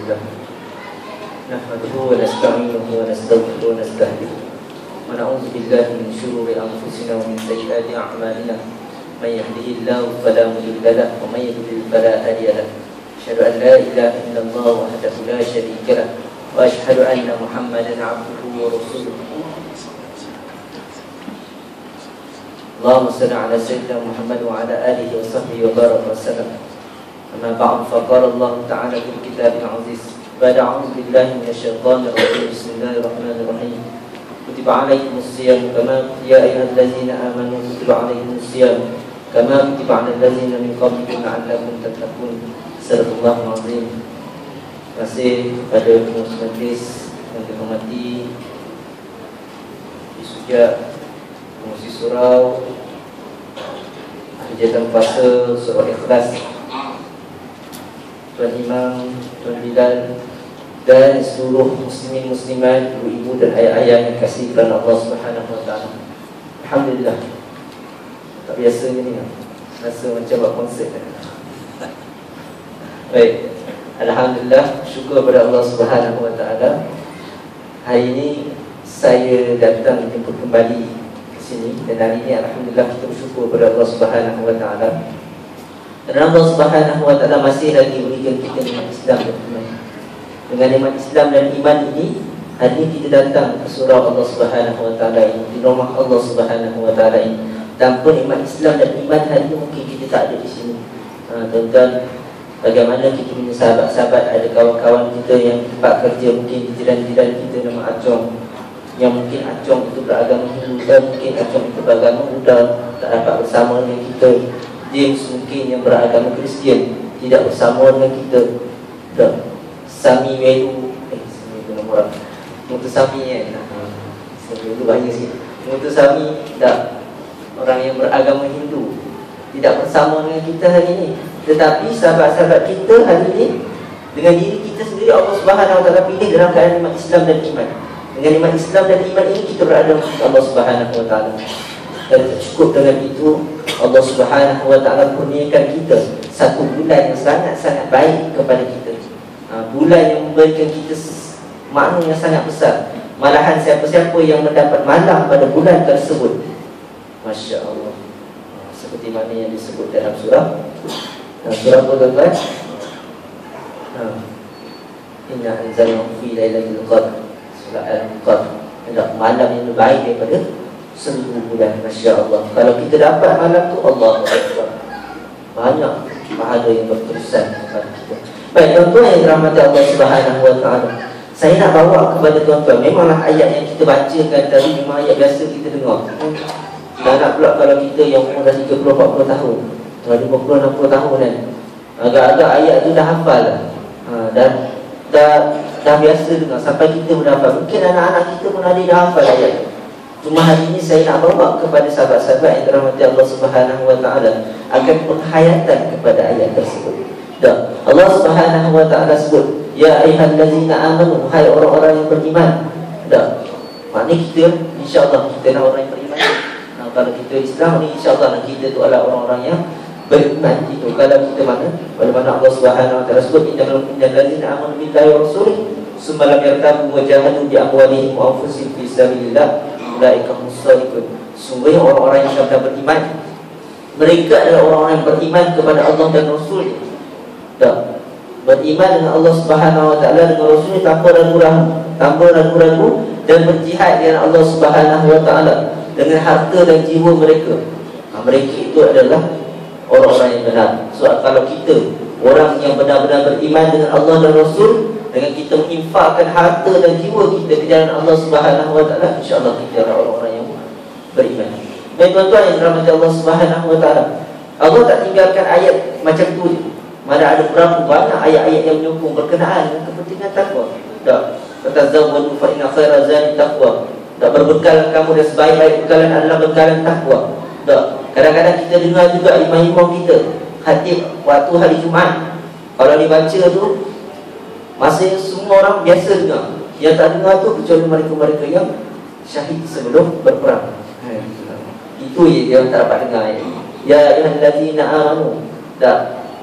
لله نحمده ونستعينه ونستغفره ونستهديه ونعوذ بالله من شرور أنفسنا ومن سيئات أعمالنا من يهده الله فلا مضل له ومن يضلل فلا هادي له أشهد أن لا إله إلا الله وحده لا شريك له وأشهد أن محمدا عبده ورسوله اللهم صل على سيدنا محمد وعلى آله وصحبه وبارك وسلم. أما بعد فقال الله تعالى في الكتاب العزيز بعد أعوذ بالله من الشيطان الرجيم بسم الله الرحمن الرحيم كتب عليكم الصيام كما يا أيها الذين آمنوا كتب عليكم الصيام كما كتب على الذين من قبلكم لعلكم تتقون. Sadaqallahul azim. Terima kasih kepada pengurus majlis yang dihormati Isuja, Pengurusi Surau, Ahli Jatan Puasa Surau Ikhlas, Tuan Imam, Tuan Bilal, dan seluruh muslimin muslimat, ibu-ibu dan ayah-ayah yang kasih kerana Allah Subhanahu wa taala. Alhamdulillah. Tak biasanya ni, rasa macam buat konsert. Baik, alhamdulillah, syukur kepada Allah Subhanahu wa taala. Hari ini saya datang jemput kembali ke sini dan hari ini alhamdulillah kita bersyukur kepada Allah Subhanahu wa taala. Kerana Allah Subhanahu wa taala masih lagi berikan kita nikmat Islam dan iman. Dengan nikmat Islam dan iman ini, hari ini kita datang ke surau Allah Subhanahu wa taala ini, di rumah Allah Subhanahu wa taala ini. Tanpa nikmat Islam dan iman hari ini mungkin kita tak ada di sini. Tuan-tuan, bagaimana kita punya sahabat-sahabat, ada kawan-kawan kita yang tempat kerja, mungkin jiran-jiran kita nama Acong, yang mungkin Acong itu beragama Hindu dan mungkin Acong itu beragama Buddha, tak dapat bersama dengan kita. James mungkin yang beragama Kristian tidak bersama dengan kita. Sami Wedu, Sami itu nama orang Mutusami kan, Sami itu banyak sikit. Mutusami tak, orang yang beragama Hindu tidak bersama dengan kita hari ini. Tetapi sahabat-sahabat kita hari ini, dengan diri kita sendiri Allah Subhanahu wa taala pilih dalam keadaan nikmat Islam dan iman. Dengan nikmat Islam dan iman ini kita berada dengan Allah Subhanahu wa taala. Dan cukup dengan itu Allah Subhanahu wa taala kurniakan kita satu bulan yang sangat-sangat baik kepada kita. Bulan yang memberikan kita makna yang sangat besar. Malahan siapa-siapa yang mendapat malam pada bulan tersebut, Masya Allah, seperti mana yang disebut dalam surah apa tuan-tuan? Inna anzalnahu fi lailatul qadr. Surah Al-Qadr. Ada malam yang lebih baik daripada 1000 bulan. Masya Allah. Kalau kita dapat malam tu, Allahu Akbar, banyak pahala yang berterusan kepada kita. Baik tuan-tuan yang dirahmati Allah Subhanahu wa taala, saya nak bawa kepada tuan-tuan, memanglah ayat yang kita bacakan tadi memang ayat biasa kita dengar. Dan nak pula kalau kita yang umur dah 30-40 tahun, 50-60 tahun kan, agak-agak ayat tu dah hafal lah. Dan dah biasa dengar sampai kita mendapat. Mungkin anak-anak kita pun ada dah hafal ayat tu. Cuma hari ini saya nak bawa kepada sahabat-sahabat yang dirahmati Allah Subhanahu wa taala akan penghayatan kepada ayat tersebut. Allah Subhanahu wa taala sebut, ya ayyuhallazina amanu, hai orang-orang yang beriman. Maknanya kita insya-Allah kita nak orang yang beriman. Kalau kita Islam ni insya-Allah kita tu adalah orang-orang yang beriman itu. Kalau kita mana? Pada mana Allah Subhanahu wa taala sebut, innal ladzina amanu billahi wa rasulih summa lam yartabu wa jahadu bi amwalihim wa anfusihim fi sabilillah ulaika humus shadiqun. Sungguh orang-orang yang sudah beriman, mereka adalah orang-orang yang beriman kepada Allah dan Rasul. Beriman dengan Allah Subhanahu wa taala, dengan Rasul tanpa ragu-ragu, dan berjihad dengan Allah Subhanahu wa taala dengan harta dan jiwa mereka. Mereka itu adalah orang-orang yang benar. So kalau kita orang yang benar-benar beriman dengan Allah dan Rasul, dengan kita menginfakkan harta dan jiwa kita ke jalan Allah Subhanahu wa taala, insya-Allah kita adalah orang-orang yang beriman. Dan tuan-tuan yang dirahmati Allah Subhanahu wa taala, Allah tak tinggalkan ayat macam tu. Mana ada berapa banyak ayat-ayat yang menyokong berkenaan dengan kepentingan takwa. Fatazawwadu fa inna khairaz zadi taqwa. Berbekal kamu dan sebaik-baik bekalan adalah bekalan takwa. Kadang-kadang kita dengar juga imam-imam kita khatib waktu hari Jumaat, kalau dibaca tu masih semua orang biasa dengar. Yang tak dengar tu kecuali mereka-mereka yang syahid sebelum berperang. Itu yang tak dapat dengar. Ya ayyuhallazina amanu.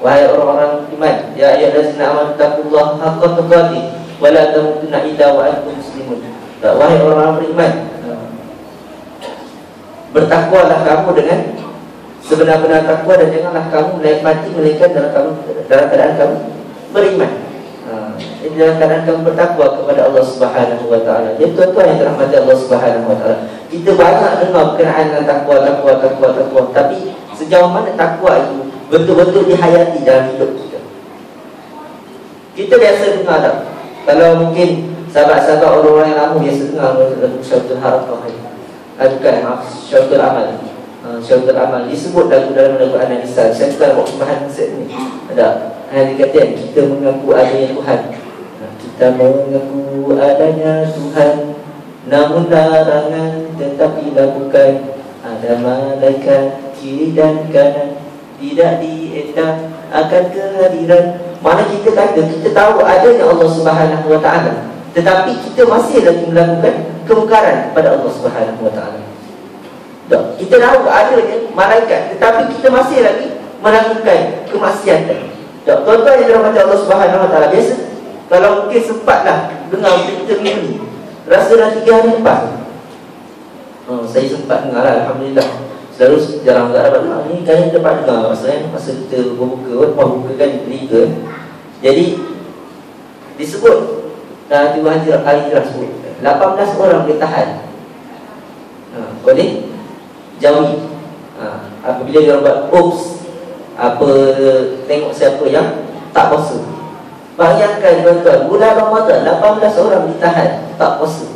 Wahai orang-orang beriman, ya ayyuhallazina amanu taqullaha haqqa tuqatih wa la tamutunna illa wa antum muslimun. Wahai orang-orang beriman, bertakwalah kamu dengan sebenar-benar takwa, dan janganlah kamu mati melainkan dalam keadaan kamu beriman. Ini dalam keadaan kamu bertakwa kepada Allah Subhanahu wa taala. Jadi tuan-tuan yang dirahmati Allah Subhanahu wa taala, kita banyak dengar berkenaan dengan takwa, tapi sejauh mana takwa itu betul-betul dihayati dalam hidup kita? Kita biasa dengar tak? Kalau mungkin sahabat-sahabat orang-orang yang lama biasa dengar lagu Syaratul Harakah, bukan, maaf, Syaratul Amal. Syaratul Amal disebut lagu dalam lagu An-Nisa. Saya bukan buat bahan konsep ni. Ada yang dikatakan kita mengaku adanya Tuhan. Kita mengaku adanya Tuhan, namun larangan tetapi lakukan. Ada malaikat kiri dan kanan, tidak diendah akan kehadiran. Mana kita kata kita tahu adanya Allah Subhanahu wa taala, tetapi kita masih lagi melakukan kemungkaran kepada Allah Subhanahu wa taala. Kita tahu adanya malaikat, tetapi kita masih lagi melakukan kemaksiatan. Tuan-tuan yang dirahmati Allah Subhanahu wa taala, biasa kalau mungkin sempatlah dengar berita ini, rasa dah 3 hari lepas. Saya sempat dengar lah, alhamdulillah. Selalu jarang dapat dengar. Ni kali dapat dengar masa kita berbuka, buka kan berita. Jadi disebut dalam Tiba Al-Hijrah sebut 18 orang ditahan oleh Jawi. Apabila dia orang buat oops, tengok siapa yang tak puasa. Bayangkan tuan-tuan, bulan Ramadan 18 orang ditahan tak puasa.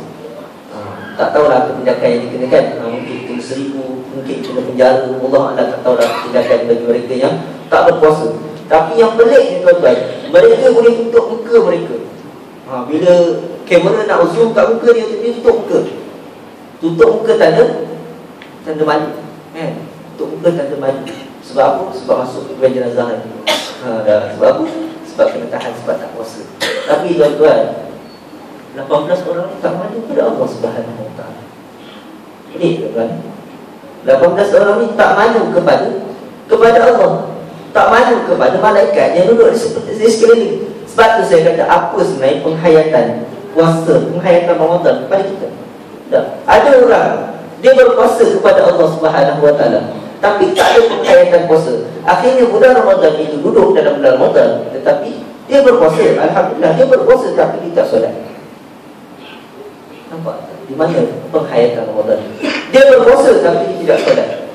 Tak tahulah apa tindakan yang dikenakan. Mungkin kena 1000, mungkin kena penjara, Allah Alam, tak tahulah tindakan bagi mereka yang tak berpuasa. Tapi yang pelik ni tuan-tuan, mereka boleh tutup muka mereka. Bila kamera nak zoom kat muka dia, tutup muka. Tutup muka tanda malu, tutup muka tanda malu. Sebab apa? Sebab masuk ke jenazah ni. Sebab apa? Sebab kena tahan, sebab tak puasa. Tapi tuan-tuan, 18 orang ni tak malu kepada Allah Subhanahu wa taala. Pelik tuan-tuan. 18 orang ni tak malu kepada Allah, tak malu kepada malaikat yang duduk di sekeliling. Sebab tu saya kata, apa sebenarnya penghayatan puasa, penghayatan Ramadan kepada kita? Ada orang dia berpuasa kepada Allah Subhanahu wa taala, tapi tak ada penghayatan puasa. Akhirnya bulan Ramadan itu duduk dalam bulan Ramadan, tetapi dia berpuasa. Alhamdulillah, dia berpuasa tapi dia tak solat. Nampak di mana penghayatan Ramadan? Dia berpuasa tapi dia tidak solat.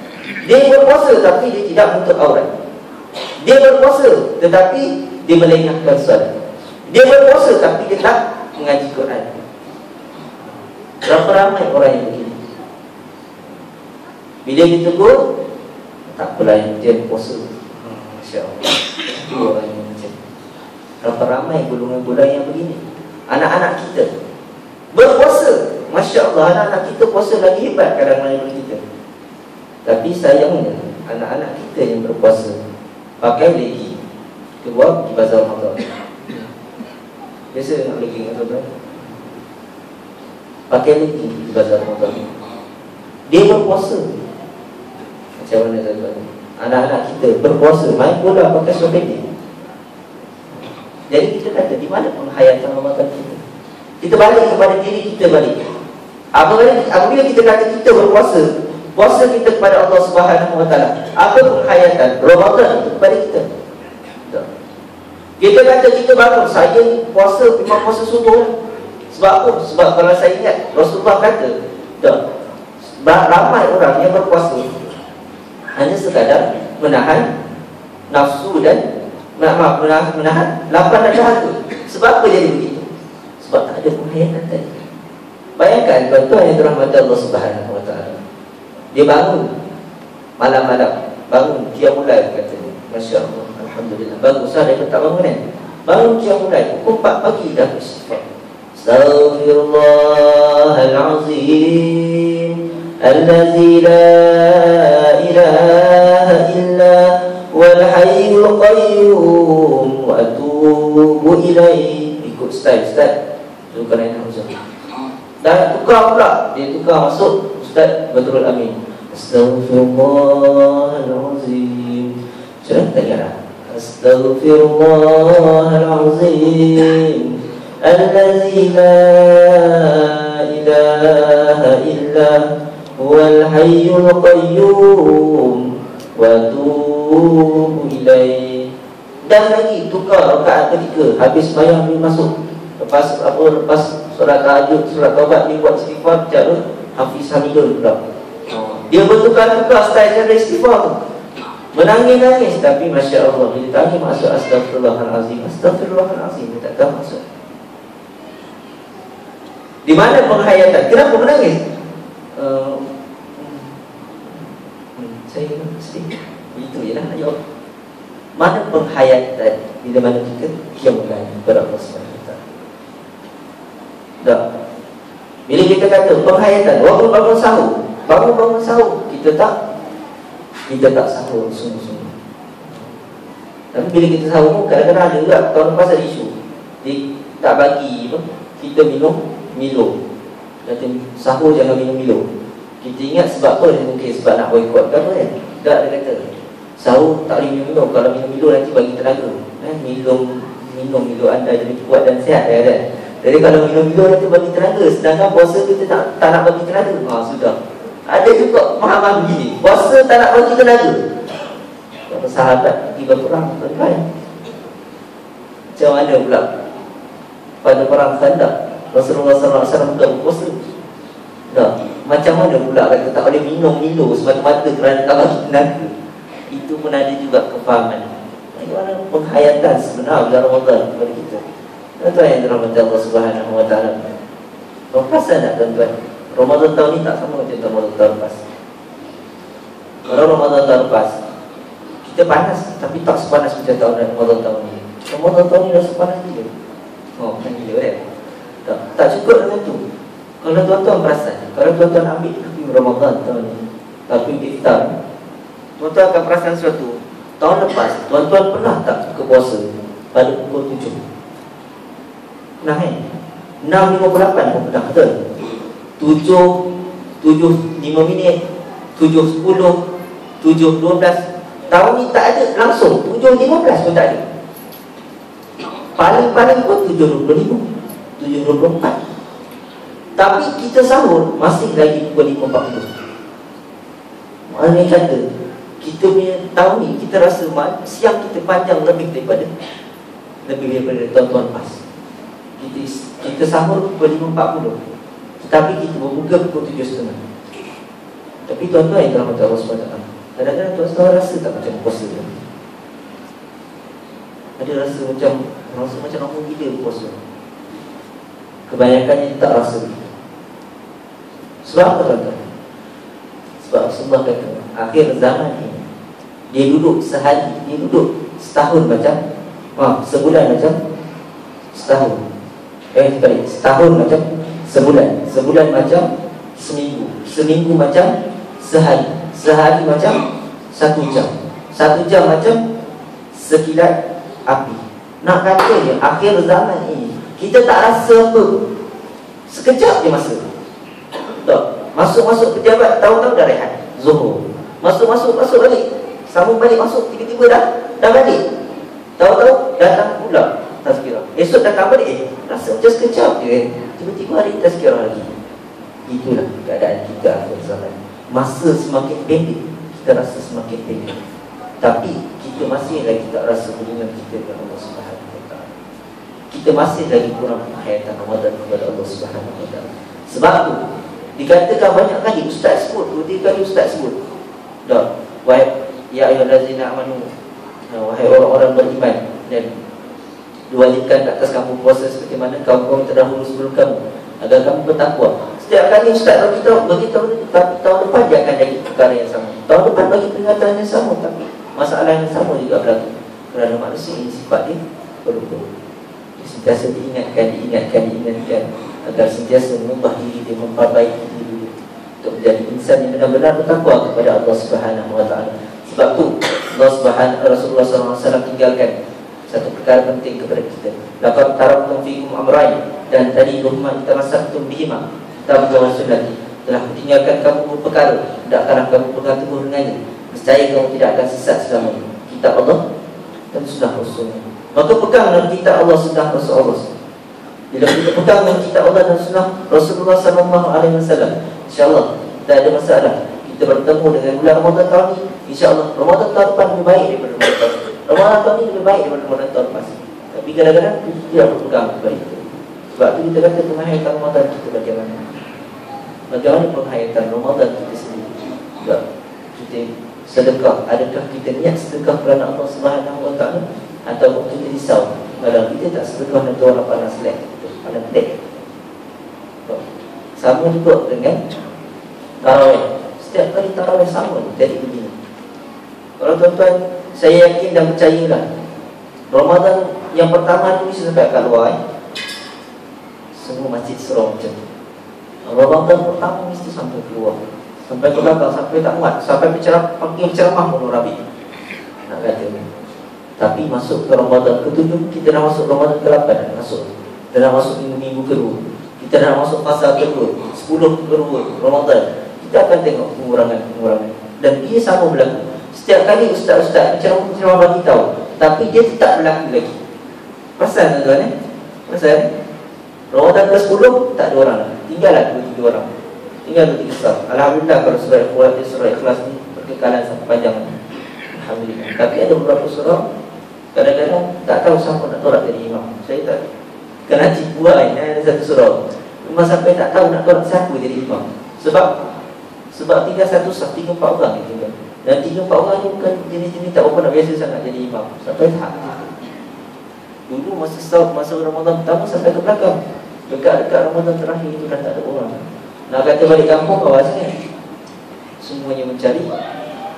Dia berpuasa tapi dia tidak menutup aurat. Dia berpuasa tetapi dia melengahkan solat. Dia berpuasa tapi dia tak mengaji Quran. Berapa ramai orang yang begini? Bila ditegur, tak apalah yang dia puasa. Masya-Allah. Itu orang yang macam. Berapa ramai golongan-golongan yang begini? Anak-anak kita berpuasa, masya-Allah, anak-anak kita puasa lagi hebat kadang-kadang daripada kita. Tapi sayangnya anak-anak kita yang berpuasa pakai lagi keluar di bazar Ramadan. Biasa nak lagi dengan tuan-tuan, pakai lagi di bazar Ramadan. Dia berpuasa. Macam mana tuan-tuan? Anak-anak kita berpuasa, main bola pakai sepeda. Jadi kita kata, di mana penghayatan Ramadan kita? Kita balik kepada diri kita balik. Apabila kita kata kita berpuasa, puasa kita kepada Allah Subhanahu wa taala, apa penghayatan Ramadan itu kepada kita? Kita kata kita bangun, saya puasa memang puasa subuh. Sebab apa? Sebab kalau saya ingat Rasulullah kata, ramai orang yang berpuasa hanya sekadar menahan nafsu dan menahan lapar dan dahaga. Sebab apa jadi begitu? Sebab tak ada penghayatan tadi. Bayangkan tuan-tuan yang dirahmati Allah Subhanahu wa taala, dia bangun malam-malam, bangun qiyamul lail katanya. Masya-Allah, alhamdulillah. Bagus lah dia tak bangun kan? Bangun qiyamul lail pukul 4 pagi dah istighfar. Astaghfirullahalazim allazi la ilaha illa wal hayyul qayyum wa atubu ilaihi. Ikut style tu kan yang harus. Dan tukar pula, dia tukar masuk Ustaz Badrul Amin. Astaghfirullahalazim. Sudah tak ingat dah. Astaghfirullahalazim Allazi la ilaha illa huwal hayyul qayyum wa tubu ilaih. Dan lagi tukar rakaat ketiga, habis sembahyang ni masuk, lepas solat tahajud, solat taubat ni buat istighfar, cara Hafiz Hamidul pula. Dia bertukar-tukar style cara istighfar tu. Menangis-nangis, tapi Masya Allah, bila tanya masuk Astaghfirullahalazim, Astaghfirullahalazim, dia tak tahu masuk. Di mana penghayatan? Kenapa menangis? Saya mesti itu je lah jawab. Mana penghayatan bila mana kita diam mengaji kepada Allah SWT. Tak. Bila kita kata penghayatan, waktu bangun sahur, bangun sahur, kita tak sahur sungguh-sungguh. Tapi bila kita sahur, kadang-kadang ada juga tahun lepas ada isu dia tak bagi apa, kita minum Milo. Kata sahur jangan minum Milo. Kita ingat sebab apa? Mungkin sebab nak boycott ke apa kan? Tak, dia kata sahur tak boleh minum Milo. Kalau minum Milo nanti bagi tenaga. Minum Milo anda jadi kuat dan sihat kan? Jadi kalau minum Milo nanti bagi tenaga. Sedangkan puasa kita tak nak bagi tenaga. Sudah. Ada juga pemahaman begini, puasa tak nak bagi tenaga. Kalau sahabat pergi berperang, tuan-tuan, macam mana pula pada perang Khandaq Rasulullah SAW tak berpuasa? Tak. Macam mana pula kata tak boleh minum Milo semata-mata kerana tak bagi tenaga? Itu pun ada juga kefahaman. Bagaimana penghayatan sebenar dalam Ramadan kepada kita. Tuan-tuan yang dirahmati Allah Subhanahu Wa Taala. Perasan tak tuan-tuan? Ramadan tahun ni tak sama macam Ramadan tahun lepas. Kalau Ramadan tahun lepas kita panas, tapi tak sepanas macam Ramadan tahun ni. Ramadan tahun ni dah sepanas dia. Macam gila kan? Tak cukup dengan tu. Kalau tuan-tuan perasan, kalau tuan-tuan ambil tapi Ramadan tahun ni, tapi iftar, tuan-tuan akan perasan sesuatu. Tahun lepas, tuan-tuan pernah tak buka puasa pada pukul 7? Pernah kan? 6.58 pun pernah, betul? 7.5 minit, 7.10, 7.12. Tahun ni tak ada langsung 7.15 pun tak ada. Paling-paling pun 7.25, 7.24. Tapi kita sahur masih lagi pukul 5.40. Maknanya kata kita punya tahun ni kita rasa siang kita panjang lebih daripada tahun-tahun pas. Kita sahur pukul 5.40, tapi kita berbuka pukul 7.30. Tapi tuan-tuan yang dirahmati Allah SWT, kadang-kadang tuan-tuan rasa tak macam puasa tu? Ada rasa macam lama gila puasa. Kebanyakannya tak rasa. Sebab apa tuan-tuan? Sebab Rasulullah kata akhir zaman ni dia duduk sehari, dia duduk setahun macam sebulan macam setahun. Setahun macam sebulan, sebulan macam seminggu, seminggu macam sehari, sehari macam 1 jam, 1 jam macam sekilat api. Nak katanya akhir zaman ini kita tak rasa apa, sekejap je masa. Tak. Masuk pejabat tahu-tahu dah rehat Zuhur. Masuk balik, sambung balik masuk, tiba-tiba dah balik. Tahu-tahu datang pula tazkirah. Esok datang balik, rasa macam sekejap je. Tiba-tiba hari tazkirah lagi. Itulah keadaan kita akhir zaman. Masa semakin pendek, kita rasa semakin pendek. Tapi kita masih lagi tak rasa hubungan kita dengan Allah Subhanahu Wa Taala. Kita masih lagi kurang penghayatan Ramadan kepada Allah Subhanahu Wa Taala. Sebab tu dikatakan banyak kali ustaz sebut, 2-3 kali ustaz sebut. Dah, wahai ya ayyuhallazina amanu, wahai orang-orang beriman, dan diwajibkan ke atas kamu puasa seperti mana kaum-kaum terdahulu sebelum kamu, agar kamu bertakwa. Setiap kali ustaz beritahu tahun depan dia akan jadi perkara yang sama, tahun depan bagi peringatan yang sama, tapi masalah yang sama juga berlaku. Kerana manusia ini sifat dia berubah. Dia sentiasa diingatkan agar sentiasa mengubah diri dia, memperbaiki diri dia untuk menjadi insan yang benar-benar bertakwa kepada Allah Subhanahu Wa Taala. Sebab tu Rasulullah SAW tinggalkan satu perkara penting kepada kita. Laqad taraktum fikum amrayn, dan tadi rumah tamassaktum bihima, kitab wa sunnati. Telah kutinggalkan kamu dua perkara, hendaklah kamu pegang teguh dengannya. Nescaya kamu tidak akan sesat selamanya, kitab Allah dan sunnah Rasulnya. Maka pegang dengan kitab Allah, sunnah Rasulullah. Bila kita pegang dengan kitab Allah dan sunnah Rasulullah SAW, insyaAllah tak ada masalah. Kita bertemu dengan bulan Ramadan tahun ini, insyaAllah Ramadan tahun depan lebih baik daripada Ramadan tahun ini. Ramadan tahun ini lebih baik daripada Ramadan tahun lepas. Tapi kadang-kadang kita tidak berpegang kepada itu. Sebab itu kita kata penghayatan Ramadan kita bagaimana? Bagaimana penghayatan Ramadan kita sendiri? Juga kita sedekah. Adakah kita niat sedekah kerana Allah SWT, atau kita risau kalau kita tak sedekah nanti orang panas lek, panas lek. Sama juga dengan tarawih. Setiap kali tarawih sama jadi begini. Kalau tuan-tuan, saya yakin dan percayalah, Ramadan yang pertama ni sampai kat luar, semua masjid serong macam tu. Ramadan pertama mesti sampai keluar, sampai ke belakang, sampai tak muat, sampai panggil ceramah pun Rabi nak kata. Tapi masuk ke Ramadan ke-7, kita dah masuk Ramadan ke-8, dah masuk minggu kedua, kita dah masuk fasa kedua, 10 kedua Ramadan. Kita akan tengok pengurangan. Dan dia sama berlaku. Setiap kali ustaz-ustaz ceramah bagi tahu, tapi dia tetap berlaku lagi. Pasal tuan-tuan pasal Ramadan ke-10 tak ada orang, tinggallah 2-3 orang, tinggal 2-3 sah. Alhamdulillah kalau surah Ikhlas ni berkekalan sampai panjang, alhamdulillah. Tapi ada beberapa surah kadang-kadang tak tahu siapa nak tolak jadi imam. Saya tak kena cipu ada satu surah memang sampai tak tahu nak tolak siapa jadi imam. Sebab tinggal satu sah, 3-4 orang gitu kan. Dan 3-4 orang ni bukan jenis-jenis tak berapa nak biasa sangat jadi imam. Sampai tak dulu masa Ramadan pertama sampai ke belakang, dekat Ramadan terakhir itu dah tak ada orang. Nak kata balik kampung awasnya semuanya mencari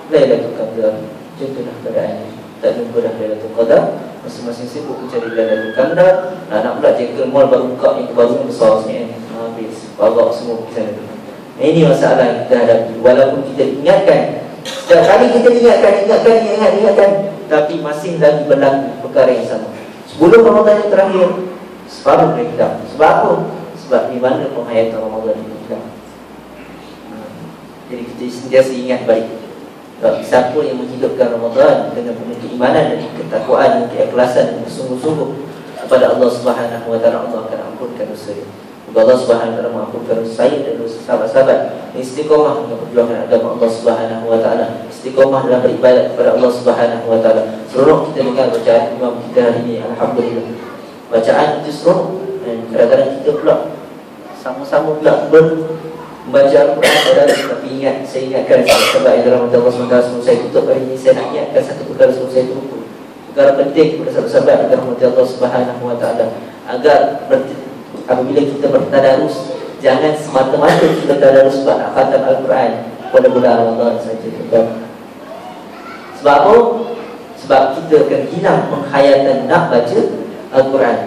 Lailatul Qadar. Contohlah keadaannya, tak jumpa dah Lailatul Qadar, masing-masing sibuk mencari Lailatul Qadar. Nak pula jaga mall baru buka yang baru besar sikit habis bawa semua pergi sana. Ini masalah yang kita hadapi. Walaupun kita ingatkan, setiap kali kita ingatkan, tapi masih lagi berlaku perkara yang sama. Sebelum Ramadan yang terakhir, separuh dari kita. Sebab apa? Sebab di mana penghayatan Ramadan itu kita. Jadi kita sentiasa ingat baik, siapa yang menghidupkan Ramadan dengan penuh keimanan dan ketakwaan dan keikhlasan dan bersungguh-sungguh kepada Allah Subhanahu Wa Taala, Allah akan ampunkan dosa dia. Allah Subhanahu Wa Taala mengampunkan dosa saya dan dosa sahabat-sahabat. Istiqamah dengan perjuangan agama Allah Subhanahu Wa Taala, istiqamah dalam beribadat kepada Allah Subhanahu Wa Taala. Seronok kita dengar bacaan imam kita hari ini, alhamdulillah. Bacaan itu seronok. Dan kadang-kadang kita pula sama-sama pula membaca Al-Quran. Tapi saya ingatkan sahabat-sahabat yang dalam Allah SWT, sebelum saya tutup hari ini, saya nak ingatkan satu perkara sebelum saya tutup. Perkara penting kepada sahabat-sahabat yang dalam Allah Subhanahu Wa Taala, agar apabila kita bertadarus, jangan semata-mata kita tadarus sebab nak khatam Al-Quran pada bulan Ramadan saja. Sebab apa? Sebab kita akan hilang penghayatan nak baca Al-Quran.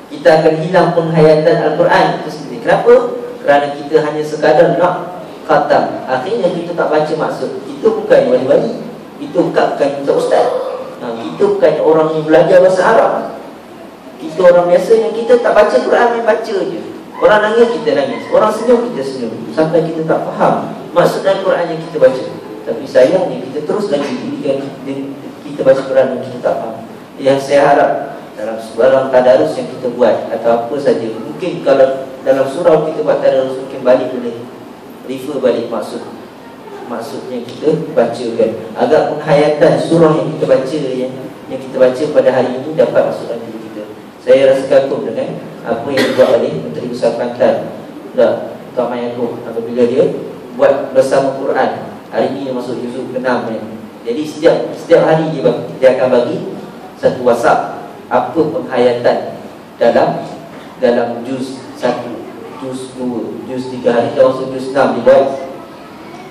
Kita akan hilang penghayatan Al-Quran itu sendiri. Kenapa? Kerana kita hanya sekadar nak khatam. Akhirnya kita tak baca maksud. Kita bukan wali-wali, kita bukan ustaz. Kita bukan orang yang belajar bahasa Arab. Kita orang biasa yang kita tak baca Quran, main baca je. Orang nangis, kita nangis. Orang senyum, kita senyum. Sampai kita tak faham maksud dan Quran yang kita baca. Tapi sayangnya kita terus lagi kita baca Quran yang kita tak faham. Yang saya harap dalam sebarang tadarus yang kita buat atau apa saja, mungkin kalau dalam surau kita buat tadarus, mungkin balik boleh refer balik maksudnya kita baca kan, agar penghayatan surah yang kita baca yang kita baca pada hari ini dapat masukkan diri kita. Saya rasa kagum dengan apa yang dibuat oleh Menteri Besar Kelantan, Tuan Mayakub, apabila dia buat bersama Quran. Hari ini dia masuk juzuk ke-6 ni. Jadi setiap hari dia akan bagi satu WhatsApp apa penghayatan dalam juz 1, juz 2, juz 3. Hari dia masuk juz 6 dibuat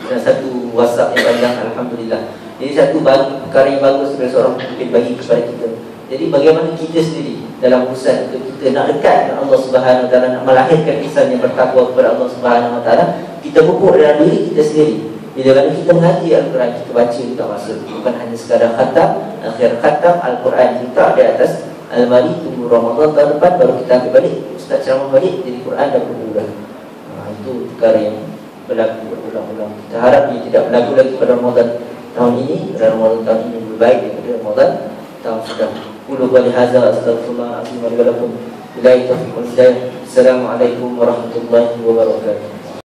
dan satu WhatsApp yang panjang, alhamdulillah. Jadi satu perkara yang bagus sebagai seorang pemimpin bagi kepada kita. Jadi bagaimana kita sendiri dalam urusan kita nak dekat dengan Allah Subhanahu Wa Taala, nak melahirkan insan yang bertakwa kepada Allah Subhanahu Wa Taala, kita pupuk dalam diri kita sendiri. Bila mana kita mengaji Al-Quran, kita baca kita maksud, bukan hanya sekadar khatam. Akhir khatam Al-Quran kita di atas almari, tunggu Ramadan tahun depan baru kita ambil balik, ustaz ceramah balik, jadi Quran dah berulang. Itu perkara yang berlaku berulang-ulang. Kita harap ia tidak berlaku lagi pada Ramadan tahun ini. Pada Ramadan tahun ini lebih baik daripada Ramadan sudah. Qulu qali hadza astaghfirullah azim wa lakum. Billahi taufiq wal hidayah. Assalamualaikum warahmatullahi wabarakatuh.